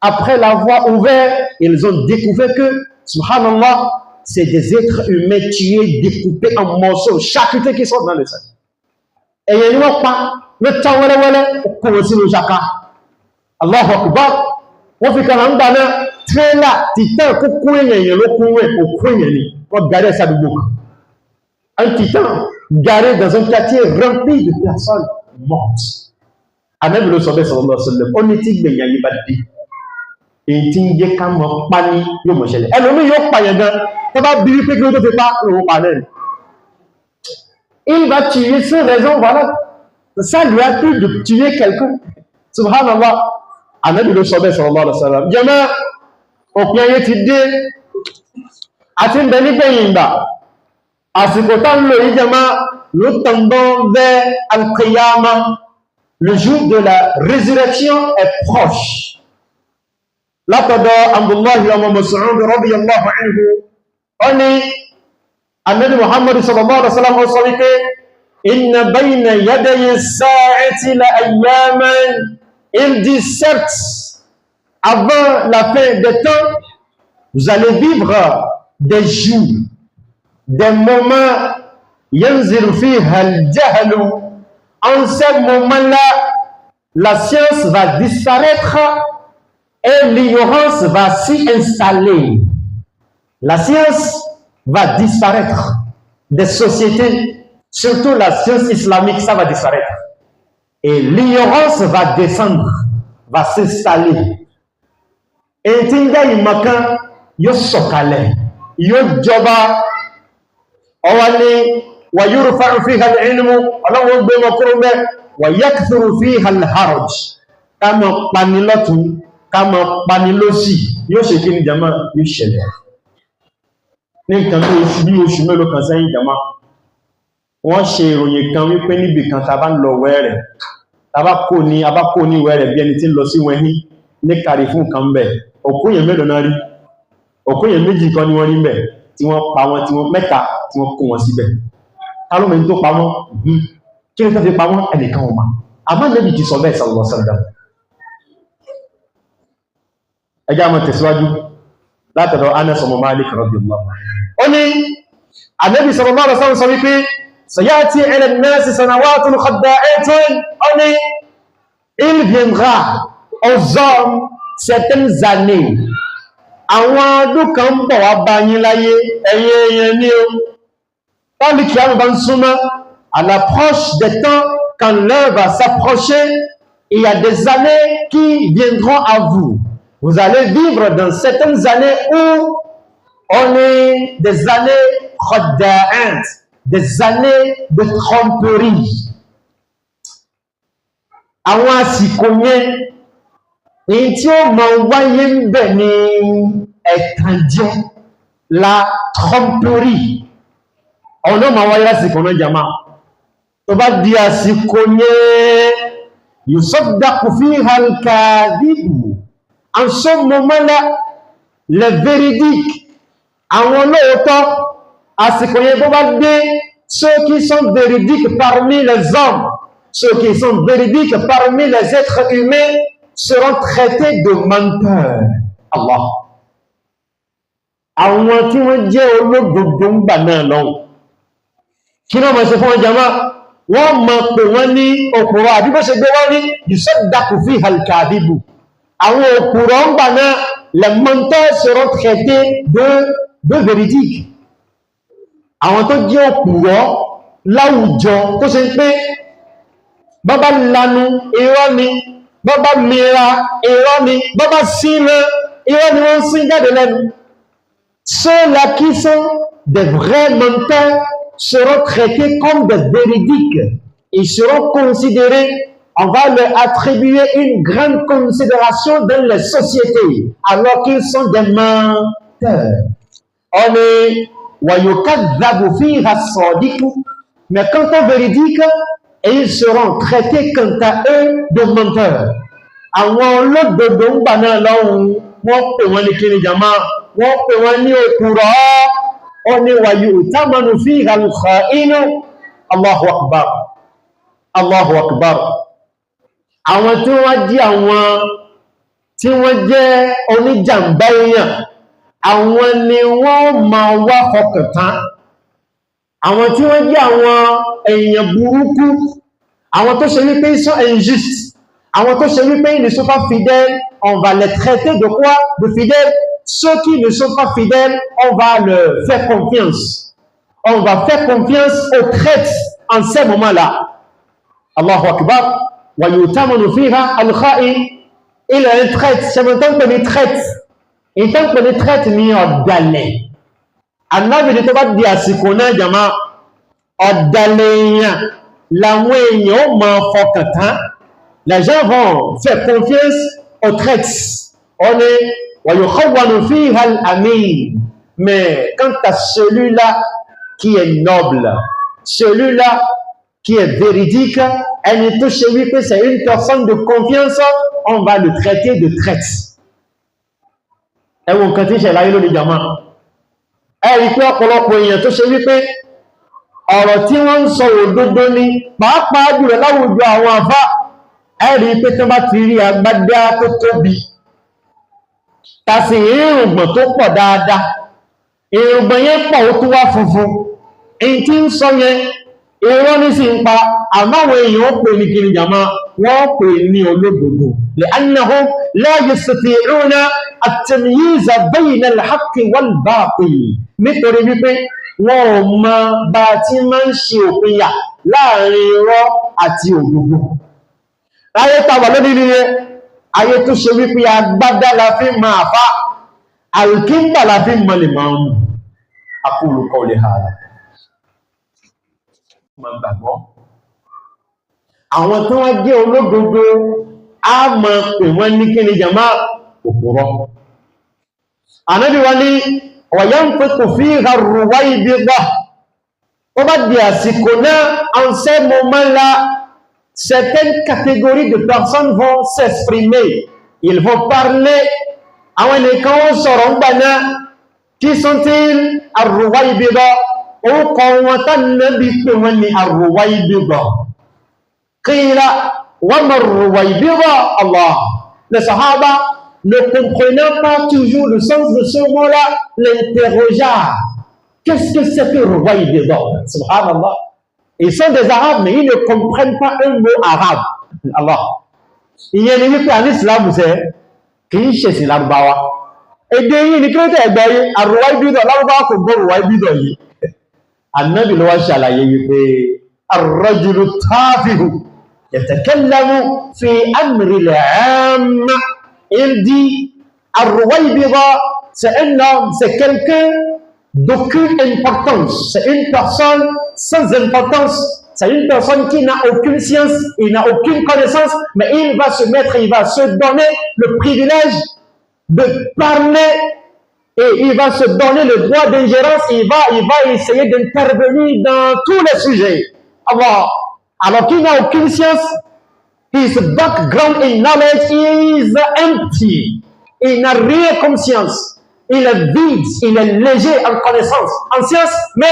après l'avoir ouvert ils ont découvert que subhanallah c'est des êtres humains tués découpés en morceaux charcutés qui sont dans le sac ẹ̀yẹ ni wọ́n pa ló tán wẹ́lẹ́wẹ́lẹ́ kò wọ́n sínú ṣaka Allahu Akbar wọ́n fi kàrà ń gbà náà tírélà tìtàn kúkú èèyàn ló kún rẹ̀ òkú èèyàn ni wọ́n garí ẹ̀sà àdúgbò kan un titan garé dans un quartier rempli de personnes mortes Ànábì ló sọ bẹ́ẹ̀ sallallahu alaihi wasallam ó ní tí gbẹ̀yìn ayé bá dé èyí tí ń jẹ́ ká mọ pa ní yóò mọ̀ ṣẹlẹ̀ ẹlòmí yóò pààyàn gan tó bá bí wípé kí ló tó fi pa òun pa náà il va tuer sans raison, voilà. Ça lui a plu de tuer quelqu'un. Subhanallah. Ànábì ló sọ bẹ́ẹ̀ sallallahu alaihi wasallam. Jàmá, òpin ayé ti dé. Àti ń bẹ nígbẹ̀yìn ìgbà. Àsìkò tá ń lò yí jàmá, ló tendons vers al-qiyamah. Le jour de la résurrection est proche. Látọ̀dọ̀ Abdullahi ọmọ Mas'ud radiyallahu anhu. Ó ní Ànábì Muhammad sallallahu alaihi wasallam ó sọ wípé inna bayna yadayi as-sa'ati la ayyaman. Il dit certes, avant la fin des temps, vous allez vivre des jours, des moments yanzilu fiha al-jahlu. En ce moment-là, la science va disparaître et l'ignorance va s'y installer. La science va disparaître des sociétés, surtout la science islamique, ça va disparaître. Et l'ignorance va descendre, va s'installer. Et tinga imaka yo sokale, yo joba, awani wa yurfa'u fiha al-ilmu, Allah wo gbe makurube, wa yakthuru fiha al-haraj. Kama panilotun, kama panilosi, yo ṣe kíni jama, yo ṣẹlẹ̀. Ní nǹkan tó bí oṣù mélòó kan sẹ́yìn jama wọ́n ṣe ìròyìn kan wípé níbi kan tàbá ń lọ wẹ́rẹ̀ tàbá kò ní wẹ́rẹ̀ bí ẹni tí ń lọ sí wẹ́hí ní kàrí fún nǹkan bẹ̀ òkúyẹ̀ mélòó náà rí òkúyẹ̀ méjì kan ní wọ́n rí bẹ̀ tí wọ́n pa wọn tí wọ́n mẹ́ta tí wọ́n kó wọn síbẹ̀ tálómẹ́ tó pa wọ́n kí ní tó fi pa wọ́n ẹnìkan wọn àmọ́ Nábì ti sọ bẹ́ẹ̀ sallallahu alaihi wasallam ẹjá mọ́ tẹ̀síwájú látọ̀dọ̀ Anas ọmọ Malik radiyallahu anhu ó ní Ànábì sallallahu alaihi wasallam sọ wípé sayati ala an-nas sanawatun khadda'atun ó ní il viendra aux hommes certaines années àwọn ọdún kan ń bọ̀ wá bá yín láyé ẹ̀yin èèyàn ní o tàbí kí àwọn bá ń súnmọ́ à l'approche des temps quand l'heure va s'approcher il y a des années qui viendront à vous. Vous allez vivre dans certaines années où on est des années khadda'at, des années de tromperie. Àwọn àsìkò yẹn, èyí tí ó máa wáyé ń bẹ̀ ní ẹ̀tànjẹ, la tromperie. Ọ̀nà máa wáyé lásìkò náà jama. Tó bá di àsìkò yẹn, yusaddaqu fiha al-kadhibu. En ce moment-là, le véridique, àwọn olóòótọ́, àsìkò yẹn bó bá dé, ceux qui sont véridiques parmi les hommes, ceux qui sont véridiques parmi les êtres humains seront traités de menteurs. Allah. Àwọn tí wọ́n jẹ́ olódodo ń gbà náà lọ́wọ́. Kí náà mọ̀ sí fún ọjà máa, wọ́n mọ̀ pé wọ́n ní òpùrọ̀ àbí bó ṣe gbé wọ́n ní yusaddaqu fiha al-kadhibu. Àwọn òpùrọ̀ ń gbà náà, les menteurs seront traités de véridiques. Àwọn tó jẹ́ òpùrọ̀ láwùjọ tó ṣe pé bọ́bá lanu irọ́ ni, bọ́bá mìíràn irọ́ ni, bọ́bá sínú irọ́ ni wọ́n sín jáde lẹ́nu. Ceux-là qui sont des vrais menteurs seront traités comme des véridiques. Ils seront considérés, on va leur attribuer une grande considération dans les sociétés, alors qu'ils sont des menteurs. On est وَيُكَذَّبُ فِيهَا الصَّادِقُ. Mais quant aux véridiques, ils seront traités quant à eux de menteurs. Àwọn olódodo ń gbà náà lọ́hùn wọ́n pè wọ́n ní kíni jama, wọ́n pè wọ́n ní òkúrọ́, ó ní وَيُؤْتَمَنُ فِيهَا الْخَائِنُ. Allahu Akbar, Allahu Akbar. Àwọn tí wọ́n jí àwọn tí wọ́n jẹ́ oníjàmbá èèyàn, àwọn ni wọ́n máa wá fọkàn tán. Àwọn tí wọ́n jẹ́ àwọn èèyàn burúkú, àwọn tó ṣe wípé ils sont injustes, àwọn tó ṣe wípé ils ne sont pas fidèles, on va les traiter de quoi? De fidèles. Ceux qui ne sont pas fidèles, on va leur faire confiance. On va faire confiance aux traites en ces moments-là. Allahu Akbar. Wa yutamanu fiha al-kha'in. Il est un traite, c'est maintenant que les traites. Et tant que les traites ni ọ̀dàlẹ̀. Ànábì ní tó bá di àsìkò náà jàmá, ọ̀dàlẹ̀ èèyàn làwọn èèyàn ó máa fọkàn tán. Les gens vont faire confiance aux traites. On est wa yukhawwanu fiha al-amin. Mais quant à celui-là qui est noble, celui-là qui est véridique, elle est touchée, oui, que c'est une personne de confiance, on va le traiter de traite. Et on continue chez l'aïlo de Jama. Elle est là pour l'opinion, touchée, oui, que ọ̀rọ̀ tí wọ́n ń sọ òdodo ni, pàápàá jùlọ láwùjọ àwọn àfá, ẹ̀rí pé tí wọ́n bá ti rí agbádá tó tóbi, ta sì irùngbọ̀n tó pọ̀ dáadáa, irùngbọ̀n yẹn pọ̀ ó tó wá funfun, èyí tí ń sọ yẹn irọ́ ní sí ń pa, àmáwọn èèyàn ó pè ní kiri jàmá, wọ́n pè ní olódodo. لأنهم لا يستطيعون التمييز بين الحق والباطل. Nítorí wípé wọn ò mọ bá tí máa ń ṣe òpinya láàrin irọ́ àti òdodo. Ayé tàbà lórí ní ayé tó ṣe wípé agbádá la fi máa fá, alkimba la fi mọ́ lè máa mú. Aqulu qawli hadha. Ma gbàgbọ́. Àwọn tó wá jẹ́ olódodo a máa pè wọ́n ní kíni jàmá òpùrọ́. Ànábì wá ní wa yanfiqu fiha ar-ruwaybida. Ó bá di àsìkò náà, en ce moment-là, certaines catégories de personnes vont s'exprimer. Ils vont parler. Àwọn nìkan ó sọ̀rọ̀ ń gbà náà. Qui sont-ils? Ar-ruwaybida. Orúkọ wọn tánàbí pé wọ́n ní ar-ruwaybida. Qila wa ma ar-ruwaybida? Allah. Les Sahaba, ne comprenant pas toujours le sens de ce mot-là, l'interrogea. Qu'est-ce que c'est que ruwaybida? Subhanallah. Ils sont des Arabes, mais ils ne comprennent pas un mot arabe. Allah. Il y a une en islam, c'est qui chez les Lárúbáwá. Et de ni kí tẹ́ gbọ́ yìí, ar-ruwaybida Lárúbáwá kò gbọ́ ruwaybida yìí. Ànábì ló wá ṣàlàyé wípé ar-rajulu tafihu yatakallamu fi amri al-'amma. Il dit ar-ruwaybida, c'est un homme, c'est quelqu'un d'aucune importance, c'est une personne sans importance, c'est une personne qui n'a aucune science, il n'a aucune connaissance, mais il va se mettre, il va se donner le privilège de parler et il va se donner le droit d'ingérence, il va essayer d'intervenir dans tous les sujets. Alors qu'il n'a aucune science, his background in knowledge is empty. Il n'a rien comme science. Il est vide, il est léger en connaissance, en science, mais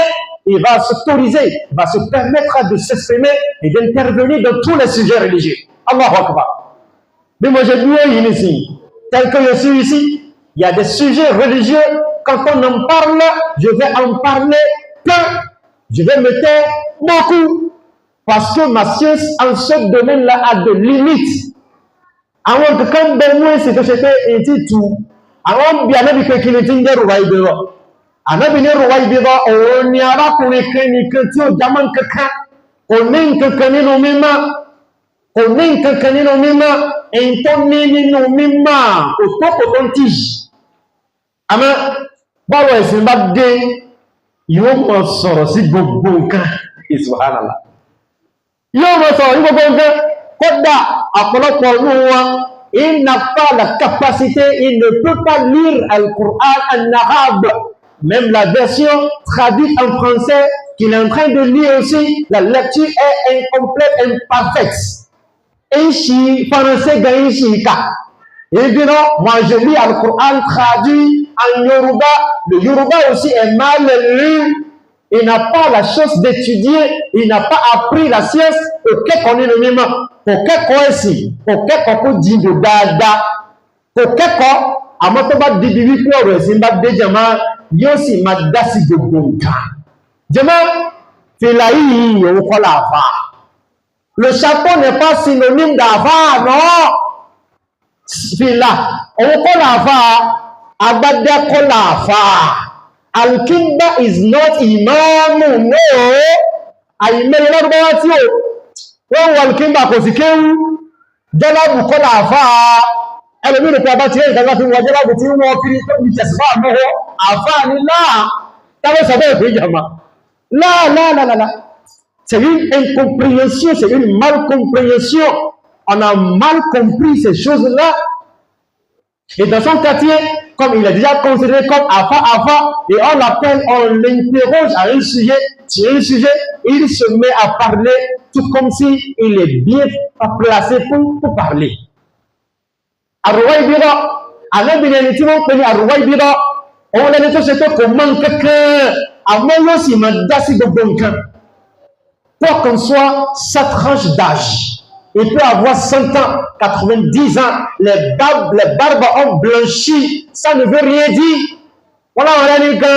il va s'autoriser, il va se permettre de s'exprimer et d'intervenir dans tous les sujets religieux. Allahu Akbar. Mais moi j'ai vu ici, tel que je suis ici, il y a des sujets religieux, quand on en parle, je vais en parler peu, je vais me taire beaucoup, parce que ma science en ce domaine-là a de limites. Avant que quand moi c'est que j'étais un tout, àwọn bí anábì pé kí ni tí ń jẹ́ ruwaybida. Anábì ní ruwaybida òun ni arákùnrin kan nìkan tí ó jámọ́ kankan, kò ní nǹkankan nínú mímọ́, kò ní nǹkankan nínú mímọ́, èyí tó ní nínú mímọ́ kò tó ń tíjì. Àmọ́ bọ́rọ̀ ẹ̀sìn bá dé yóò mọ̀ sọ̀rọ̀ sí gbogbo nǹkan. Subhanallah. Yóò mọ̀ sọ̀rọ̀ sí gbogbo nǹkan, kódà ọ̀pọ̀lọpọ̀ ọdún wọn, il n'a pas la capacité, il ne peut pas lire le Coran en arabe. même la version traduite en français qu'il est en train de lire aussi, la lecture est incomplète, imparfaite. Ici, français gagne ici, il dit non, moi je lis le Coran traduit en Yoruba. Le Yoruba aussi est mal lu. Il n'a pas la chance d'étudier, il n'a pas appris la science. Pour qu'on ait le même, pour qu'on ici, pour qu'on dit de dada, pour qu'on a motoba dibibi pour simba de jama, yosi madasi de bonka. Jama, filaï ou kolafa. Le chapeau n'est pas synonyme d'ava, non. Fila, ou kolafa, abada kolafa. Al-Kimba is not imam, no. Àìmẹ́yẹ lọ́dọ́wọ́ tí ó wọ́n wọ Al-Kimba kò sí kéwú jẹ́lábù kọ́ láàfá ẹlòmínú pé abá ti rẹ̀ ìdájá fi wọ́n jẹ́lábù tí wọ́n kiri tó ní tẹ̀sífà mọ́wọ́ àfá ní láà tàbí sọ bẹ́ẹ̀ pé ìjàmà láà c'est une incompréhension, c'est une malcompréhension. On a mal compris ces choses-là. Et dans son quartier, comme il est déjà considéré comme Afa, et on l'appelle, on l'interroge à un sujet, sur un sujet, il se met à parler tout comme si il est bien placé pour parler. Arwaibira, avec bien évidemment, Arwaibira, on a dit que c'était comment quelqu'un, à mon aussi, m'a dassi de bon camp. Quoi qu'on soit, sa tranche d'âge. Il peut avoir 100 ans, 90 ans, les barbes ont blanchi, ça ne veut rien dire. Voilà, on a dit que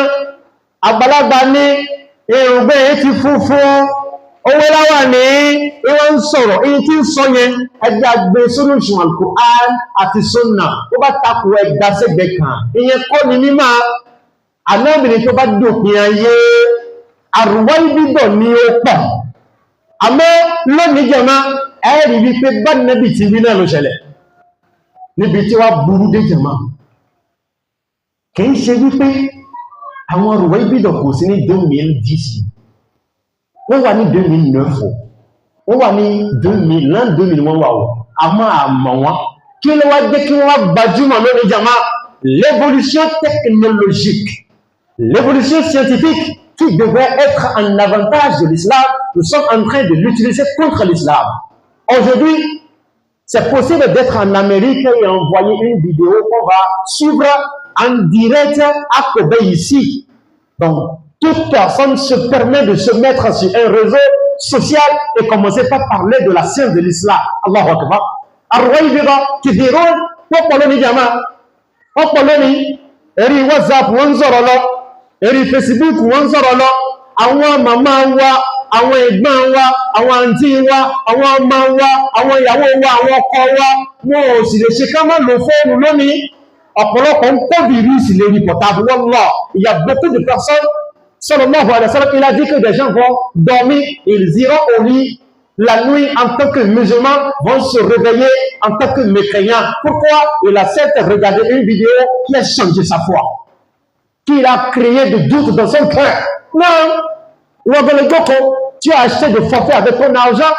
Abalabane et on veut être foufou, on veut la wane, et on sort, et il soigne, et il a des solutions au Coran, à Tissona, on va taper dans ce bécan. Il y a un minima, à l'homme, il ne peut pas dire, à Rouaïbi donné au pas. Àmọ́ lónìí jàmá ẹ̀rí wípé bá nẹ́bì tí wí náà ló ṣẹlẹ̀ níbi tí wá burú dé jàmá kìí ṣe wípé àwọn Rouaïbi kò sí ní 2010 wọ́n wà ní 2009 wọ́n wà ní 2000 l'an 2000 wọ́n wà wọ́n àmọ́ àmọ́ wọn kí ló wá jẹ́ kí wọ́n wá gbajúmọ̀ lónìí jàmá l'évolution technologique, l'évolution scientifique qui devrait être en avantage de l'islam, nous sommes en train de l'utiliser contre l'islam. Aujourd'hui, c'est possible d'être en Amérique et envoyer une vidéo qu'on va suivre en direct à Kobe ici. Donc, toute personne se permet de se mettre sur un réseau social et commencer par parler de la science de l'islam. Allahu Akbar. Arwaïbira qui diront, pour Poloni Jama, pour Poloni, Eri WhatsApp, Wanzorolo, Eri Facebook, Wanzorolo, àwọn màmá wa, àwọn ẹ̀gbọ́n wa, àwọn àǹtí wa, àwọn ọmọ wa, àwọn ìyàwó wa, àwọn ọkọ wa, wọn ò sì lè ṣe ká má lo fóònù lónìí. Ọ̀pọ̀lọpọ̀ ń kó virus lórí portable. Wallah, il y a beaucoup de personnes, sallallahu alayhi wa sallam, il a dit que des gens vont dormir, ils iront au lit la nuit en tant que musulmans, vont se réveiller en tant que mécréants. Pourquoi? Il a certes regardé une vidéo qui a changé sa foi, qui a créé des doutes dans son cœur. Non, tu as acheté des forfaits avec ton argent.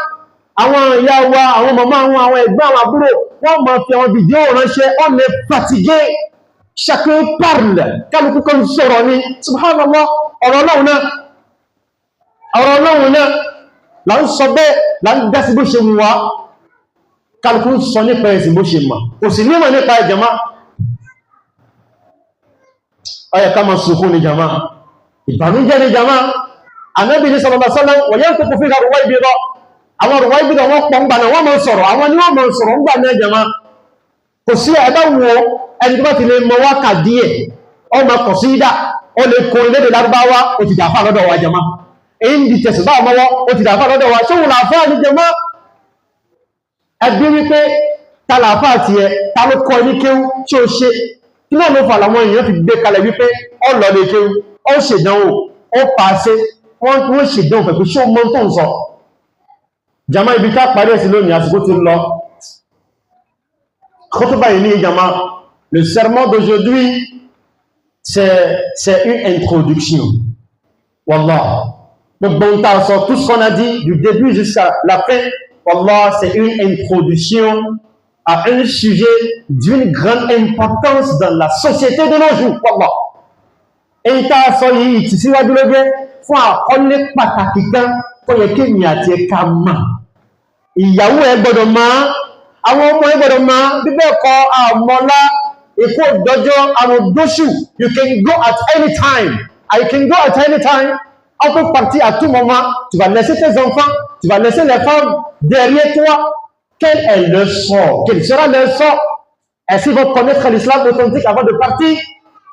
Àwọn ìyá wa, àwọn màmá wa, àwọn ẹ̀gbọ́n, àwọn àbúrò, wọ́n máa fi àwọn vidéo ránṣẹ́, on est fatigué. Chacun parle. Kálukú kan sọ̀rọ̀ ni. Subhanallah, ọ̀rọ̀ Ọlọ́run náà, là ń sọ bẹ́ẹ̀, là ń dá sí bó ṣe mú wa. Kálukú sọ nípa ẹ̀sìn bó ṣe mọ̀. Kò sì nímọ̀ nípa ìjàmá. Ó yẹ ká máa sunkún ní jàmá. Ìbànújẹ́ ní jàmá. Ànábì ní sallallahu alaihi wasallam wa yantiqu fiha Rouaïbira. Àwọn Rouaïbira wọ́n pọ̀ ń gbà náà, wọ́n máa sọ̀rọ̀, àwọn ni wọ́n máa sọ̀rọ̀ ń gbà náà jàmá. Kò sí ẹ̀dá wo ẹni tó bá ti lè mọ wákà díẹ̀, ó máa kọ̀ sí ìdá, ó lè kó lédè Lárúbáwá, ó ti dàfà lọ́dọ̀ wa jàmá. Èyí ń di tẹ̀sùbá ọmọwọ́, ó ti dàfà lọ́dọ̀ wa, ṣé wọ́n làfà ní jàmá? Ẹbí wípé ta làfà ti ẹ, ta ló kọ́ ní kéwú tí ó ṣe, kí náà ló fà láwọn èèyàn fi gbé kalẹ̀ wípé ó lọ lè kéwú, ó ṣèdánwò, ó pàṣẹ, wọ́n ṣèdánwò pẹ̀lú ṣé ó mọ́ tó ń sọ. Jàmá ibi ká parí ẹ̀sìn lónìí àsìkò ti lọ. Khutba ini jàmá, le sermon d'aujourd'hui, c'est une introduction. Wallah. Donc, bon temps, tout ce qu'on a dit du début jusqu'à la fin, Wallah, c'est une introduction à un sujet d'une grande importance dans la société de nos jours. Wallah. èyí tá a sọ yìí ti síwájú ló jẹ́ fún àkọlé pàtàkì kan tó yẹ kéèmì àti ẹ̀ka mà ìyàwó ẹ gbọ́dọ̀ máa àwọn ọmọ ẹ gbọ́dọ̀ máa bíbẹ̀ kọ àmọ́lá èkó ìdọ́jọ́ àwọn dóṣù you can go at any time I can go at any time on peut partir à tout moment tu vas laisser tes enfants tu vas laisser les femmes derrière toi quel est le sort quel sera le sort est-ce qu'ils vont connaître l'islam authentique avant de partir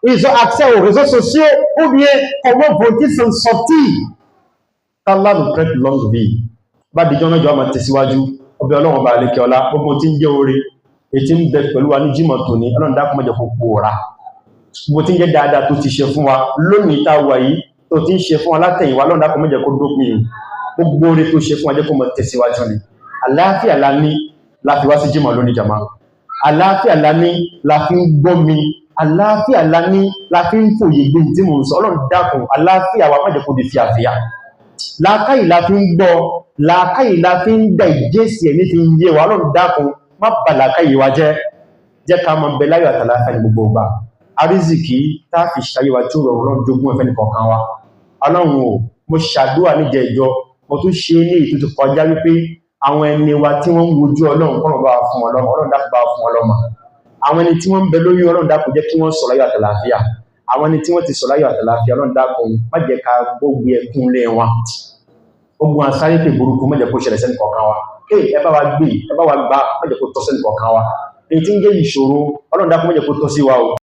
ils ont accès aux réseaux sociaux ou bien comment vont-ils s'en sortir qu'Allah nous prête longue vie bá dìjọ́ mẹ́jọ àmà tẹ̀síwájú ọbẹ̀ ọlọ́run bá lẹ́kẹ́ ọlá gbogbo tí ń jẹ́ orí ètí ń bẹ pẹ̀lú wa ní jímọ̀ tó ní ọlọ́run dákun má jẹ́ kó pòórá gbogbo tí ń jẹ́ dáadáa tó ti ṣe fún wa lónìí tá wà yìí tó ti ń ṣe fún wa látẹ̀yìnwá ọlọ́run dákun má jẹ́ kó dópin gbogbo orí tó ṣe fún wa jẹ́ kó mọ tẹ̀síwájú ni àlàáfíà la ní la fi wá sí jímọ̀ lónìí jàmá àlàáfíà la ní la fi ń gbọ́ mi àlàáfíà la ní la fi ń fòye gbé tí mò ń sọ ọlọ́run dákun àlàáfíà wa má jẹ́ kó di fíàfíà làákàyè la fi ń gbọ́ làákàyè la fi ń dá ìjẹ́sì ẹ̀mí fi ń yé wa ọlọ́run dákun má bà làákàyè wa jẹ́ ká mọ bẹ láyọ̀ àtàláfẹ́ ní gbogbo ọgbà àrízìkí tá fi ṣayé wa tí ó rọrùn lọ́n jogún ẹ̀fẹ́ nìkọ̀ọ̀kan wa ọlọ́run o mo ṣàdúrà níjẹ̀ ìjọ mo tún ṣe ní èyí tó ti kọjá wípé àwọn ẹni wa tí wọ́n ń wojú ọlọ́run kọ́nà bá fún ọlọ́run ọlọ́run dákun bá fún ọlọ́mọ àwọn ẹni tí wọ́n ń bẹ lórí ọlọ́run dákun jẹ́ kí wọ́n sọ láyọ̀ àtàláfíà àwọn ẹni tí wọ́n ti sọ láyọ̀ àtàláfíà ọlọ́run dákun má jẹ́ ká gbógbé ẹkún lé wọn ogun asáré pè burúkú má jẹ́ kó ṣẹlẹ̀ sẹ́ni kọ̀ọ̀kan wa ẹ bá wa gbé ẹ bá wa gbá má jẹ́ kó tọ́ sẹ́ni kọ̀ọ̀kan wa èyí tí ń jẹ́ ìṣòro ọlọ́run dákun má jẹ́ kó tọ́ sí wa o